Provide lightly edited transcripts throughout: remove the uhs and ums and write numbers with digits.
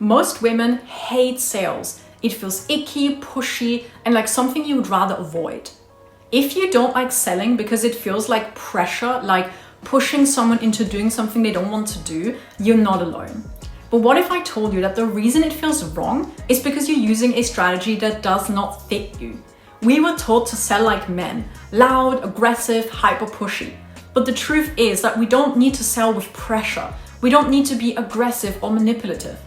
Most women hate sales. It feels icky, pushy, and like something you would rather avoid. If you don't like selling because it feels like pressure, like pushing someone into doing something they don't want to do, you're not alone. But what if I told you that the reason it feels wrong is because you're using a strategy that does not fit you? We were taught to sell like men, loud, aggressive, hyper pushy. But the truth is that we don't need to sell with pressure. We don't need to be aggressive or manipulative.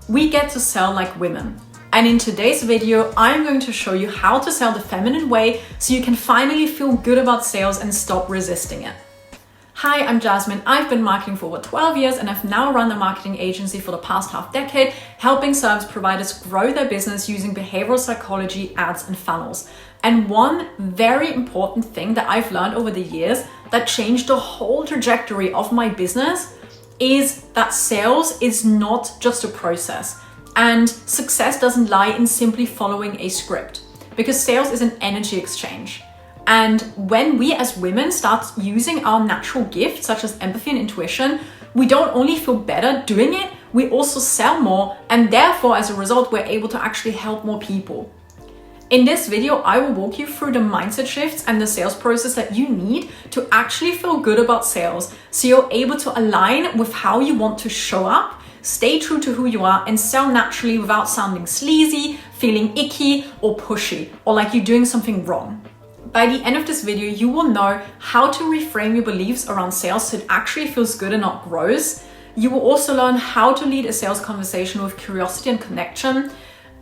We get to sell like women. And in today's video, I'm going to show you how to sell the feminine way so you can finally feel good about sales and stop resisting it. Hi, I'm Jasmine. I've been marketing for over 12 years and I've now run a marketing agency for the past half decade, helping service providers grow their business using behavioral psychology, ads, and funnels. And one very important thing that I've learned over the years that changed the whole trajectory of my business is that sales is not just a process. And success doesn't lie in simply following a script, because sales is an energy exchange. And when we as women start using our natural gifts, such as empathy and intuition, we don't only feel better doing it, we also sell more, and therefore, as a result, we're able to actually help more people. In this video, I will walk you through the mindset shifts and the sales process that you need to actually feel good about sales, so you're able to align with how you want to show up, stay true to who you are, and sell naturally without sounding sleazy, feeling icky, or pushy, or like you're doing something wrong. By the end of this video, you will know how to reframe your beliefs around sales so it actually feels good and not gross. You will also learn how to lead a sales conversation with curiosity and connection,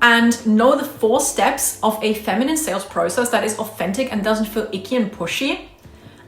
and know the 4 steps of a feminine sales process that is authentic and doesn't feel icky and pushy.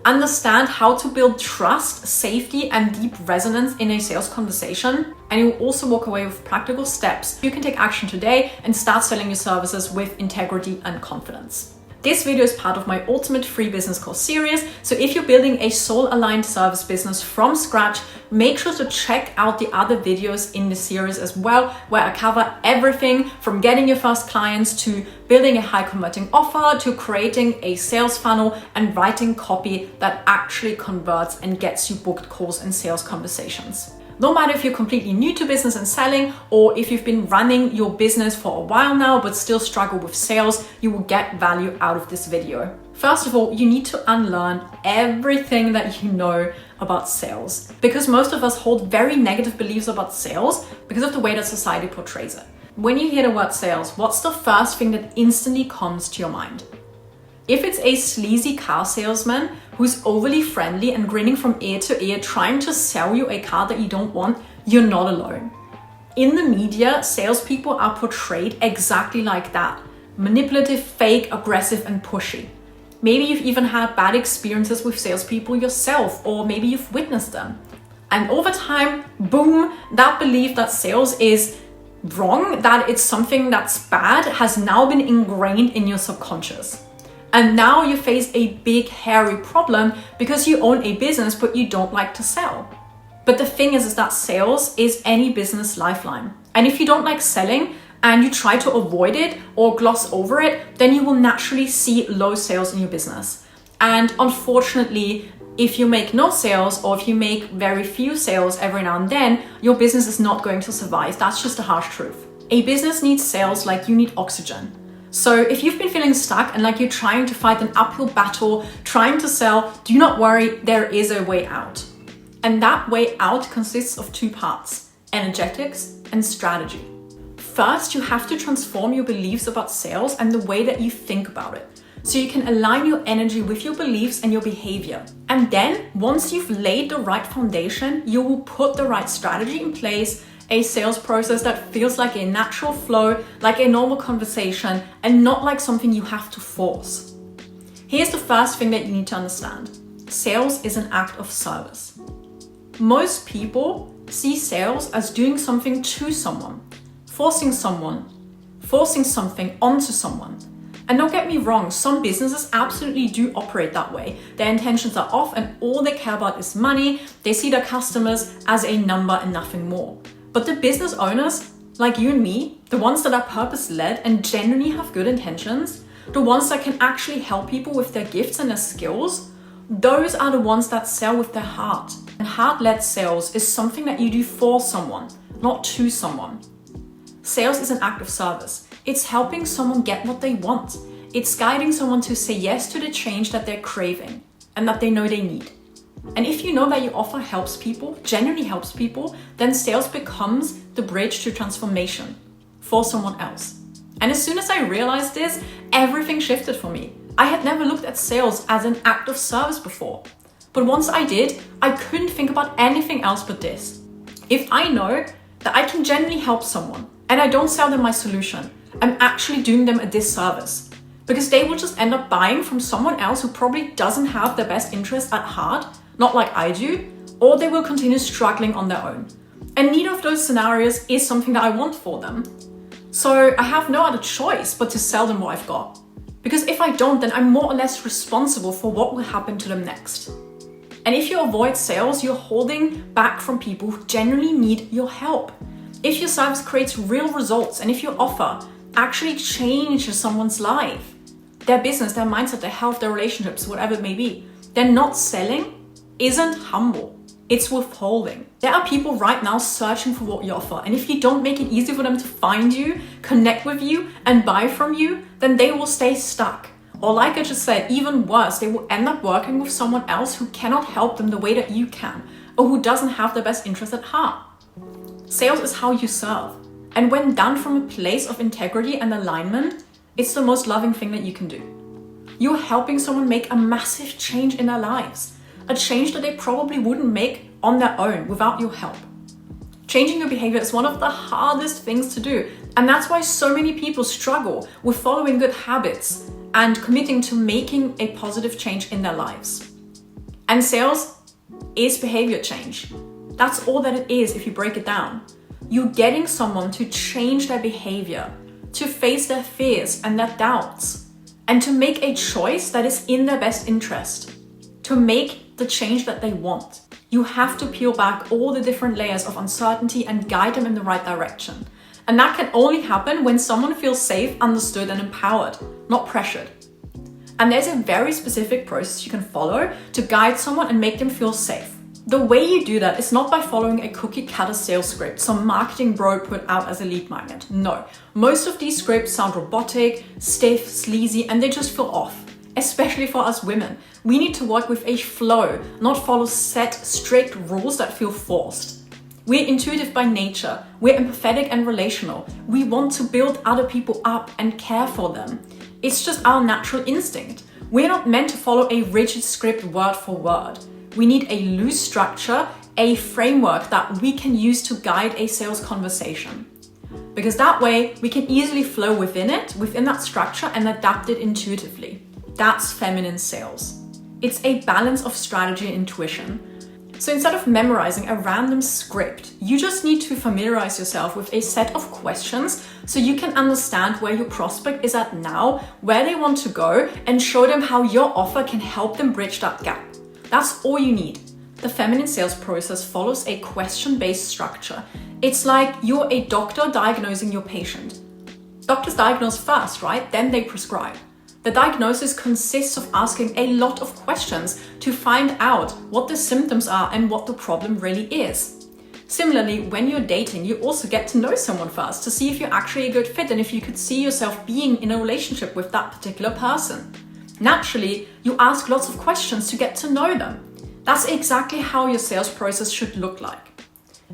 Understand how to build trust, safety, and deep resonance in a sales conversation. And you will also walk away with practical steps you can take action today and start selling your services with integrity and confidence. This video is part of my Ultimate Free Business Course series, so if you're building a soul-aligned service business from scratch, make sure to check out the other videos in the series as well, where I cover everything from getting your first clients to building a high-converting offer to creating a sales funnel and writing copy that actually converts and gets you booked calls and sales conversations. No matter if you're completely new to business and selling, or if you've been running your business for a while now but still struggle with sales, you will get value out of this video. First of all, you need to unlearn everything that you know about sales, because most of us hold very negative beliefs about sales because of the way that society portrays it. When you hear the word sales, what's the first thing that instantly comes to your mind? If it's a sleazy car salesman who's overly friendly and grinning from ear to ear trying to sell you a car that you don't want, you're not alone. In the media, salespeople are portrayed exactly like that. Manipulative, fake, aggressive, and pushy. Maybe you've even had bad experiences with salespeople yourself, or maybe you've witnessed them. And over time, boom, that belief that sales is wrong, that it's something that's bad, has now been ingrained in your subconscious. And now you face a big, hairy problem because you own a business, but you don't like to sell. But the thing is that sales is any business lifeline. And if you don't like selling and you try to avoid it or gloss over it, then you will naturally see low sales in your business. And unfortunately, if you make no sales or if you make very few sales every now and then, your business is not going to survive. That's just the harsh truth. A business needs sales like you need oxygen. So if you've been feeling stuck and like you're trying to fight an uphill battle, trying to sell, do not worry, there is a way out. And that way out consists of 2 parts, energetics and strategy. First, you have to transform your beliefs about sales and the way that you think about it, so you can align your energy with your beliefs and your behavior. And then once you've laid the right foundation, you will put the right strategy in place, a sales process that feels like a natural flow, like a normal conversation, and not like something you have to force. Here's the first thing that you need to understand. Sales is an act of service. Most people see sales as doing something to someone, forcing something onto someone. And don't get me wrong, some businesses absolutely do operate that way. Their intentions are off and all they care about is money. They see their customers as a number and nothing more. But the business owners, like you and me, the ones that are purpose-led and genuinely have good intentions, the ones that can actually help people with their gifts and their skills, those are the ones that sell with their heart. And heart-led sales is something that you do for someone, not to someone. Sales is an act of service. It's helping someone get what they want. It's guiding someone to say yes to the change that they're craving and that they know they need. And if you know that your offer helps people, genuinely helps people, then sales becomes the bridge to transformation for someone else. And as soon as I realized this, everything shifted for me. I had never looked at sales as an act of service before. But once I did, I couldn't think about anything else but this. If I know that I can genuinely help someone and I don't sell them my solution, I'm actually doing them a disservice. Because they will just end up buying from someone else who probably doesn't have their best interest at heart, not like I do, or they will continue struggling on their own. And neither of those scenarios is something that I want for them. So I have no other choice but to sell them what I've got. Because if I don't, then I'm more or less responsible for what will happen to them next. And if you avoid sales, you're holding back from people who genuinely need your help. If your service creates real results and if your offer actually changes someone's life, their business, their mindset, their health, their relationships, whatever it may be, then not selling isn't humble. It's withholding. There are people right now searching for what you offer. And if you don't make it easy for them to find you, connect with you, and buy from you, then they will stay stuck. Or like I just said, even worse, they will end up working with someone else who cannot help them the way that you can, or who doesn't have their best interest at heart. Sales is how you serve. And when done from a place of integrity and alignment, it's the most loving thing that you can do. You're helping someone make a massive change in their lives. A change that they probably wouldn't make on their own without your help. Changing your behavior is one of the hardest things to do. And that's why so many people struggle with following good habits and committing to making a positive change in their lives. And sales is behavior change. That's all that it is if you break it down. You're getting someone to change their behavior, to face their fears and their doubts, and to make a choice that is in their best interest, to make the change that they want. You have to peel back all the different layers of uncertainty and guide them in the right direction. And that can only happen when someone feels safe, understood, and empowered, not pressured. And there's a very specific process you can follow to guide someone and make them feel safe. The way you do that is not by following a cookie cutter sales script some marketing bro put out as a lead magnet. No, most of these scripts sound robotic, stiff, sleazy, and they just feel off. Especially for us women. We need to work with a flow, not follow set, strict rules that feel forced. We're intuitive by nature. We're empathetic and relational. We want to build other people up and care for them. It's just our natural instinct. We're not meant to follow a rigid script word for word. We need a loose structure, a framework that we can use to guide a sales conversation. Because that way we can easily flow within it, within that structure, and adapt it intuitively. That's feminine sales. It's a balance of strategy and intuition. So instead of memorizing a random script, you just need to familiarize yourself with a set of questions so you can understand where your prospect is at now, where they want to go, and show them how your offer can help them bridge that gap. That's all you need. The feminine sales process follows a question-based structure. It's like you're a doctor diagnosing your patient. Doctors diagnose first, right? Then they prescribe. The diagnosis consists of asking a lot of questions to find out what the symptoms are and what the problem really is. Similarly, when you're dating, you also get to know someone first to see if you're actually a good fit and if you could see yourself being in a relationship with that particular person. Naturally, you ask lots of questions to get to know them. That's exactly how your sales process should look like.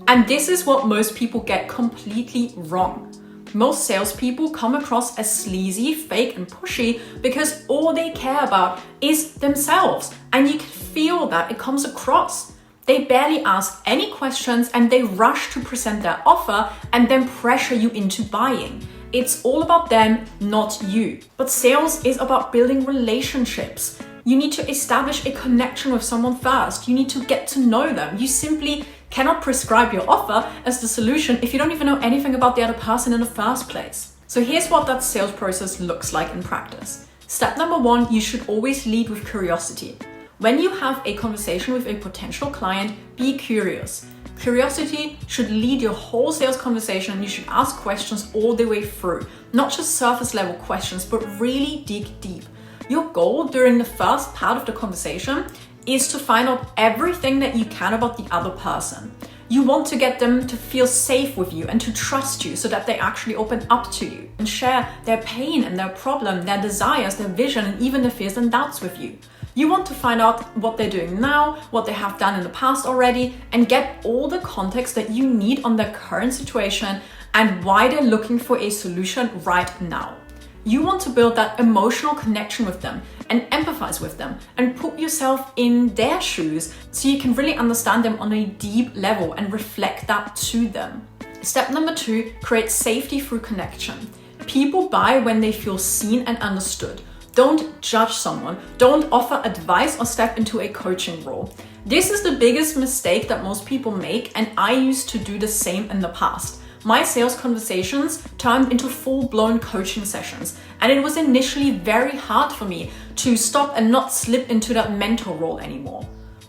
And this is what most people get completely wrong. Most salespeople come across as sleazy, fake, and pushy because all they care about is themselves. And you can feel that it comes across. They barely ask any questions and they rush to present their offer and then pressure you into buying. It's all about them, not you. But sales is about building relationships. You need to establish a connection with someone first. You need to get to know them. You simply cannot prescribe your offer as the solution if you don't even know anything about the other person in the first place. So here's what that sales process looks like in practice. Step number 1, you should always lead with curiosity. When you have a conversation with a potential client, be curious. Curiosity should lead your whole sales conversation and you should ask questions all the way through. Not just surface level questions, but really dig deep. Your goal during the first part of the conversation is to find out everything that you can about the other person. You want to get them to feel safe with you and to trust you so that they actually open up to you and share their pain and their problem, their desires, their vision, and even their fears and doubts with you. You want to find out what they're doing now, what they have done in the past already, and get all the context that you need on their current situation and why they're looking for a solution right now. You want to build that emotional connection with them and empathize with them and put yourself in their shoes so you can really understand them on a deep level and reflect that to them. Step number 2, create safety through connection. People buy when they feel seen and understood. Don't judge someone. Don't offer advice or step into a coaching role. This is the biggest mistake that most people make, and I used to do the same in the past. My sales conversations turned into full-blown coaching sessions, and it was initially very hard for me to stop and not slip into that mentor role anymore.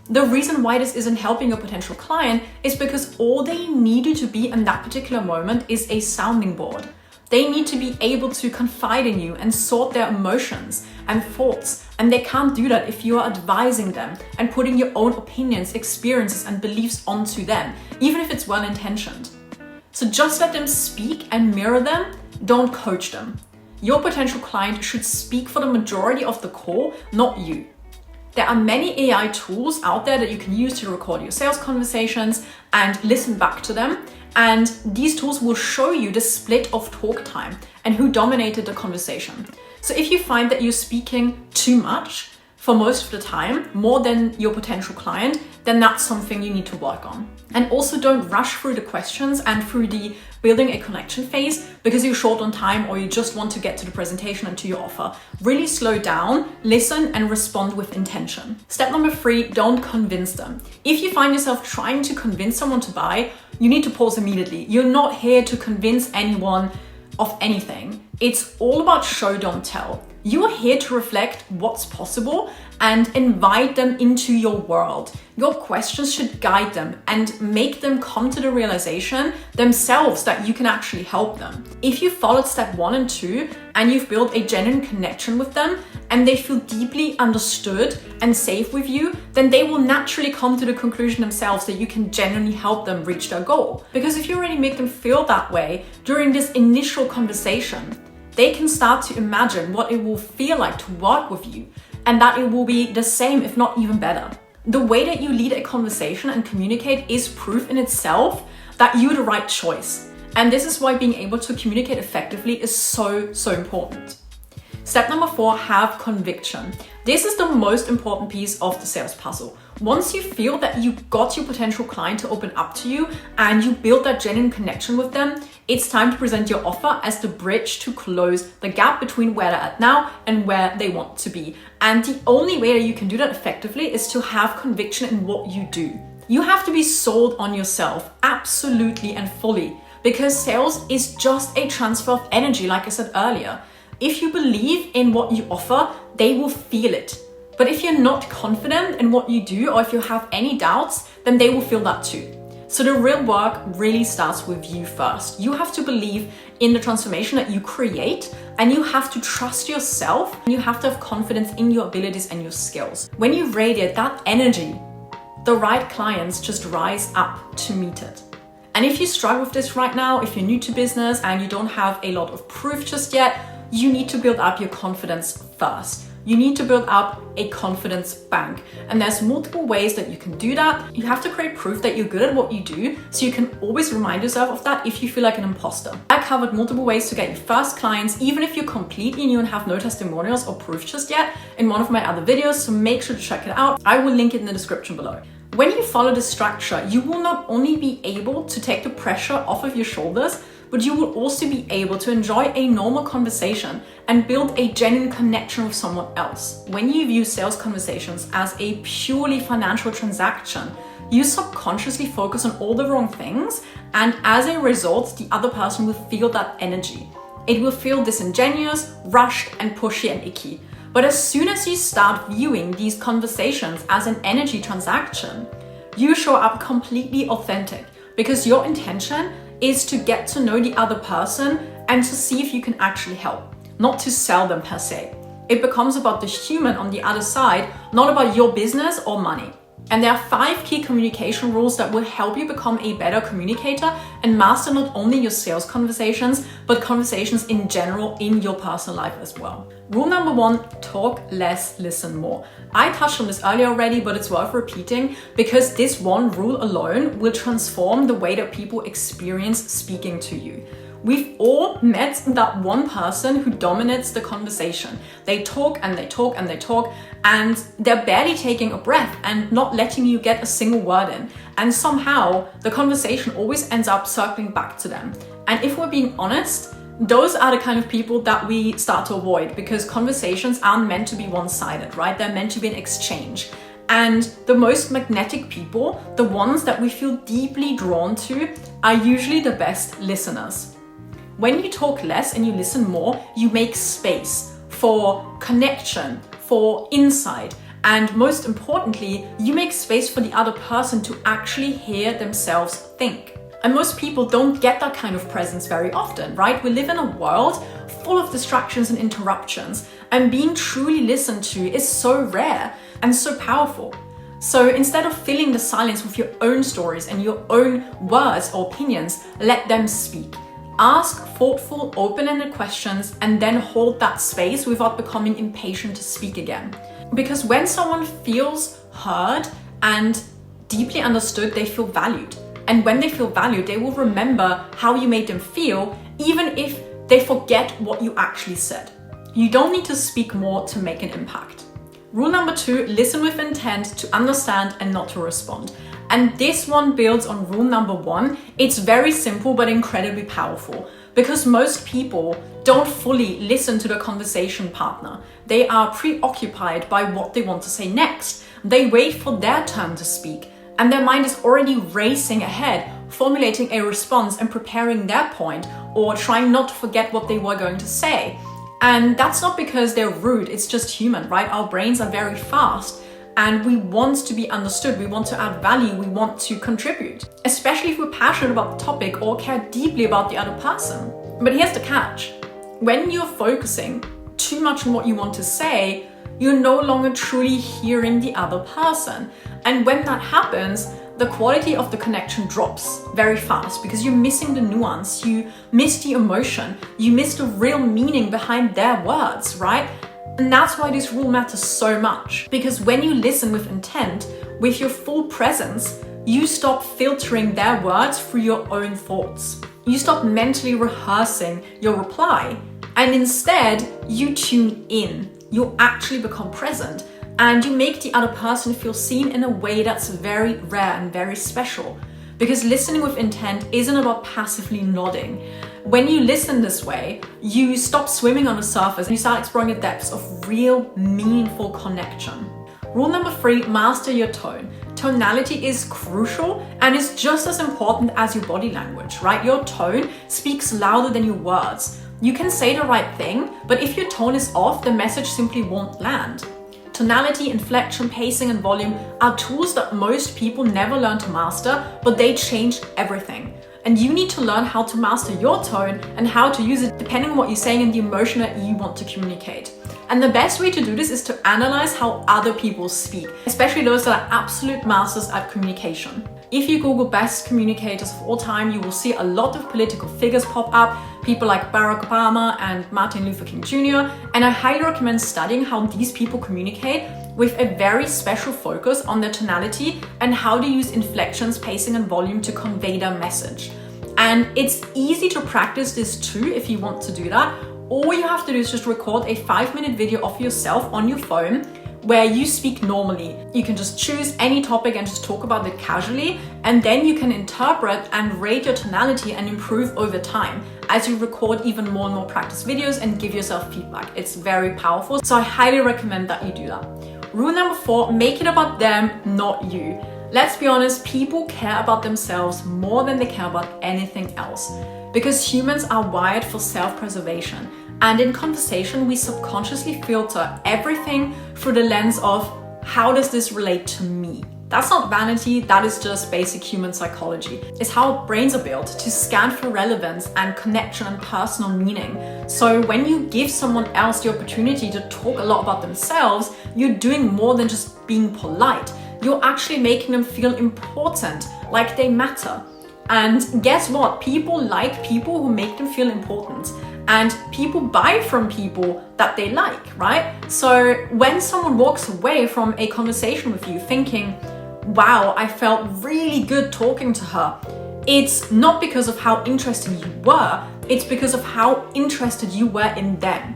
The reason why this isn't helping a potential client is because all they need you to be in that particular moment is a sounding board. They need to be able to confide in you and sort their emotions and thoughts, and they can't do that if you are advising them and putting your own opinions, experiences, and beliefs onto them, even if it's well-intentioned. So just let them speak and mirror them, don't coach them. Your potential client should speak for the majority of the call, not you. There are many AI tools out there that you can use to record your sales conversations and listen back to them. And these tools will show you the split of talk time and who dominated the conversation. So if you find that you're speaking too much for most of the time, more than your potential client, then that's something you need to work on. And also don't rush through the questions and through the building a connection phase because you're short on time or you just want to get to the presentation and to your offer. Really slow down, listen, and respond with intention. Step number 3, don't convince them. If you find yourself trying to convince someone to buy, you need to pause immediately. You're not here to convince anyone of anything. It's all about show, don't tell. You are here to reflect what's possible and invite them into your world. Your questions should guide them and make them come to the realization themselves that you can actually help them. If you followed step 1 and 2 and you've built a genuine connection with them and they feel deeply understood and safe with you, then they will naturally come to the conclusion themselves that you can genuinely help them reach their goal. Because if you already make them feel that way during this initial conversation, they can start to imagine what it will feel like to work with you and that it will be the same, if not even better. The way that you lead a conversation and communicate is proof in itself that you're the right choice. And this is why being able to communicate effectively is so important. Step number 4, have conviction. This is the most important piece of the sales puzzle. Once you feel that you got your potential client to open up to you and you build that genuine connection with them, it's time to present your offer as the bridge to close the gap between where they're at now and where they want to be. And the only way that you can do that effectively is to have conviction in what you do. You have to be sold on yourself, absolutely and fully, because sales is just a transfer of energy, like I said earlier. If you believe in what you offer, they will feel it. But if you're not confident in what you do, or if you have any doubts, then they will feel that too. So the real work really starts with you first. You have to believe in the transformation that you create, and you have to trust yourself, and you have to have confidence in your abilities and your skills. When you radiate that energy, the right clients just rise up to meet it. And if you struggle with this right now, if you're new to business and you don't have a lot of proof just yet, you need to build up your confidence first. You need to build up a confidence bank. And there's multiple ways that you can do that. You have to create proof that you're good at what you do, so you can always remind yourself of that if you feel like an imposter. I covered multiple ways to get your first clients, even if you're completely new and have no testimonials or proof just yet, in one of my other videos, so make sure to check it out. I will link it in the description below. When you follow this structure, you will not only be able to take the pressure off of your shoulders, but you will also be able to enjoy a normal conversation and build a genuine connection with someone else. When you view sales conversations as a purely financial transaction, you subconsciously focus on all the wrong things, and as a result, the other person will feel that energy. It will feel disingenuous, rushed, and pushy and icky. But as soon as you start viewing these conversations as an energy transaction, you show up completely authentic, because your intention is to get to know the other person and to see if you can actually help, not to sell them per se. It becomes about the human on the other side, not about your business or money. And there are 5 key communication rules that will help you become a better communicator and master not only your sales conversations, but conversations in general in your personal life as well. Rule number 1, talk less, listen more. I touched on this earlier already, but it's worth repeating because this one rule alone will transform the way that people experience speaking to you. We've all met that one person who dominates the conversation. They talk and they talk and they talk, and they're barely taking a breath and not letting you get a single word in. And somehow the conversation always ends up circling back to them. And if we're being honest, those are the kind of people that we start to avoid because conversations aren't meant to be one-sided, right? They're meant to be an exchange. And the most magnetic people, the ones that we feel deeply drawn to, are usually the best listeners. When you talk less and you listen more, you make space for connection, for insight, and most importantly, you make space for the other person to actually hear themselves think. And most people don't get that kind of presence very often, right? We live in a world full of distractions and interruptions, and being truly listened to is so rare and so powerful. So instead of filling the silence with your own stories and your own words or opinions, let them speak. Ask thoughtful, open-ended questions and then hold that space without becoming impatient to speak again. Because when someone feels heard and deeply understood, they feel valued. And when they feel valued, they will remember how you made them feel, even if they forget what you actually said. You don't need to speak more to make an impact. Rule number 2, listen with intent to understand and not to respond. And this one builds on rule number 1. It's very simple but incredibly powerful because most people don't fully listen to the conversation partner. They are preoccupied by what they want to say next. They wait for their turn to speak and their mind is already racing ahead, formulating a response and preparing their point or trying not to forget what they were going to say. And that's not because they're rude, it's just human, right? Our brains are very fast. And we want to be understood, we want to add value, we want to contribute, especially if we're passionate about the topic or care deeply about the other person. But here's the catch. When you're focusing too much on what you want to say, you're no longer truly hearing the other person. And when that happens, the quality of the connection drops very fast because you're missing the nuance, you miss the emotion, you miss the real meaning behind their words, right? And that's why this rule matters so much. Because when you listen with intent, with your full presence, you stop filtering their words through your own thoughts. You stop mentally rehearsing your reply. And instead, you tune in. You actually become present. And you make the other person feel seen in a way that's very rare and very special. Because listening with intent isn't about passively nodding. When you listen this way, you stop swimming on the surface and you start exploring the depths of real, meaningful connection. Rule number 3, master your tone. Tonality is crucial and is just as important as your body language, right? Your tone speaks louder than your words. You can say the right thing, but if your tone is off, the message simply won't land. Tonality, inflection, pacing, and volume are tools that most people never learn to master, but they change everything. And you need to learn how to master your tone and how to use it depending on what you're saying and the emotion that you want to communicate. And the best way to do this is to analyze how other people speak, especially those that are absolute masters at communication. If you Google best communicators of all time, you will see a lot of political figures pop up, people like Barack Obama and Martin Luther King Jr. And I highly recommend studying how these people communicate with a very special focus on their tonality and how to use inflections, pacing, and volume to convey their message. And it's easy to practice this too if you want to do that. All you have to do is just record a 5-minute video of yourself on your phone where you speak normally. You can just choose any topic and just talk about it casually, and then you can interpret and rate your tonality and improve over time as you record even more and more practice videos and give yourself feedback. It's very powerful, so I highly recommend that you do that. Rule number 4, make it about them, not you. Let's be honest, people care about themselves more than they care about anything else because humans are wired for self-preservation. And in conversation, we subconsciously filter everything through the lens of how does this relate to me? That's not vanity, that is just basic human psychology. It's how brains are built to scan for relevance and connection and personal meaning. So when you give someone else the opportunity to talk a lot about themselves, you're doing more than just being polite. you're actually making them feel important, like they matter. And guess what? People like people who make them feel important. And people buy from people that they like, right? So when someone walks away from a conversation with you thinking, wow, I felt really good talking to her, it's not because of how interesting you were, it's because of how interested you were in them.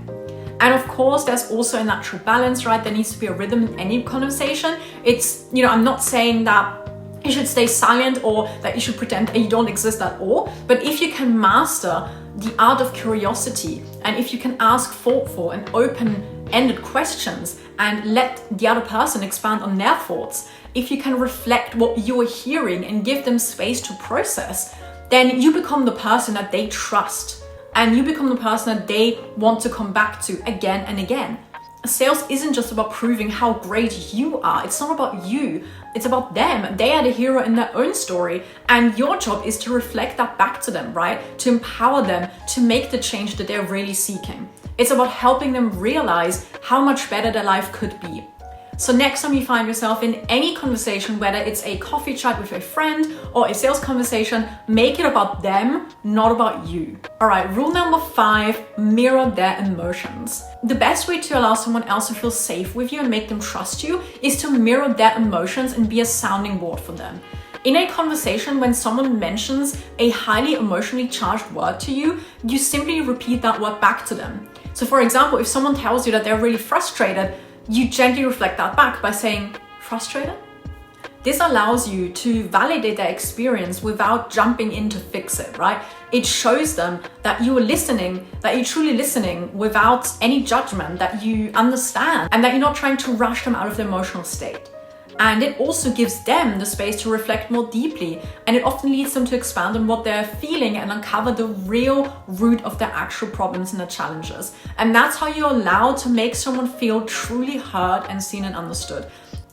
And of course, there's also a natural balance, right? There needs to be a rhythm in any conversation. It's, I'm not saying that you should stay silent or that you should pretend that you don't exist at all. But if you can master the art of curiosity, and if you can ask thoughtful and open-ended questions and let the other person expand on their thoughts, if you can reflect what you're hearing and give them space to process, then you become the person that they trust, and you become the person that they want to come back to again and again. Sales isn't just about proving how great you are. It's not about you. It's about them. They are the hero in their own story. And your job is to reflect that back to them, right? To empower them to make the change that they're really seeking. It's about helping them realize how much better their life could be. So next time you find yourself in any conversation, whether it's a coffee chat with a friend or a sales conversation, make it about them, not about you. All right, rule number 5, mirror their emotions. The best way to allow someone else to feel safe with you and make them trust you is to mirror their emotions and be a sounding board for them. In a conversation, when someone mentions a highly emotionally charged word to you, you simply repeat that word back to them. So for example, if someone tells you that they're really frustrated, you gently reflect that back by saying, frustrated? This allows you to validate their experience without jumping in to fix it, right? It shows them that you are listening, that you're truly listening without any judgment, that you understand, and that you're not trying to rush them out of the emotional state. And it also gives them the space to reflect more deeply, and it often leads them to expand on what they're feeling and uncover the real root of their actual problems and their challenges. And that's how you're allowed to make someone feel truly heard and seen and understood.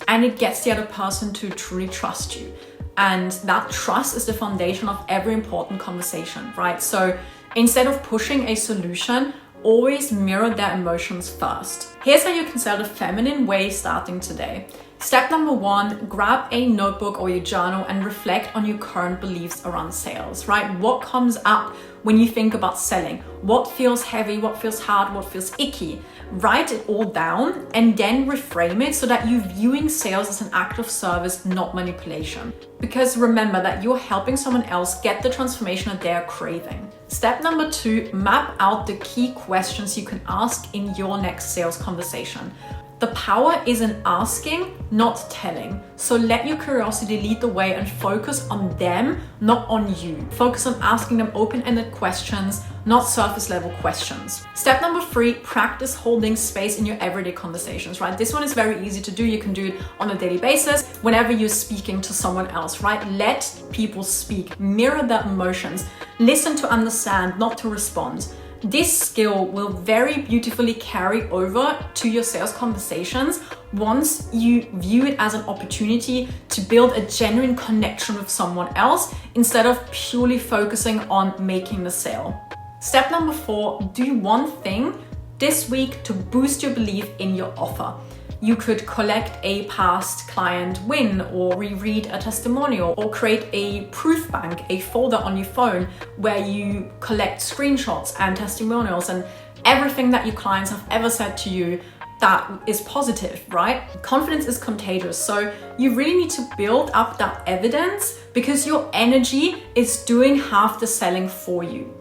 And it gets the other person to truly trust you. And that trust is the foundation of every important conversation, right? So instead of pushing a solution, always mirror their emotions first. Here's how you can sell the feminine way starting today. Step number 1, grab a notebook or your journal and reflect on your current beliefs around sales, right? What comes up when you think about selling? What feels heavy? What feels hard? What feels icky? Write it all down and then reframe it so that you're viewing sales as an act of service, not manipulation. Because remember that you're helping someone else get the transformation that they're craving. Step number 2, map out the key questions you can ask in your next sales conversation. The power is in asking, not telling. So let your curiosity lead the way and focus on them, not on you. Focus on asking them open-ended questions, not surface-level questions. Step number 3, practice holding space in your everyday conversations, right? This one is very easy to do. You can do it on a daily basis whenever you're speaking to someone else, right? Let people speak, mirror their emotions, listen to understand, not to respond. This skill will very beautifully carry over to your sales conversations once you view it as an opportunity to build a genuine connection with someone else instead of purely focusing on making the sale. Step number 4, do one thing this week to boost your belief in your offer. You could collect a past client win or reread a testimonial or create a proof bank, a folder on your phone where you collect screenshots and testimonials and everything that your clients have ever said to you that is positive, right? Confidence is contagious. So you really need to build up that evidence because your energy is doing half the selling for you.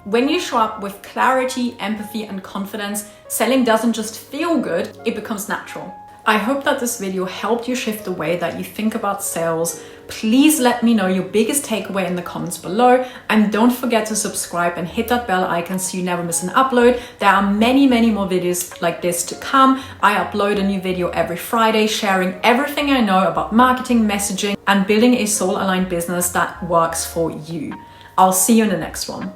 When you show up with clarity, empathy, and confidence, selling doesn't just feel good, it becomes natural. I hope that this video helped you shift the way that you think about sales. Please let me know your biggest takeaway in the comments below, and don't forget to subscribe and hit that bell icon so you never miss an upload. There are many more videos like this to come. I upload a new video every Friday sharing everything I know about marketing, messaging, and building a soul-aligned business that works for you. I'll see you in the next one.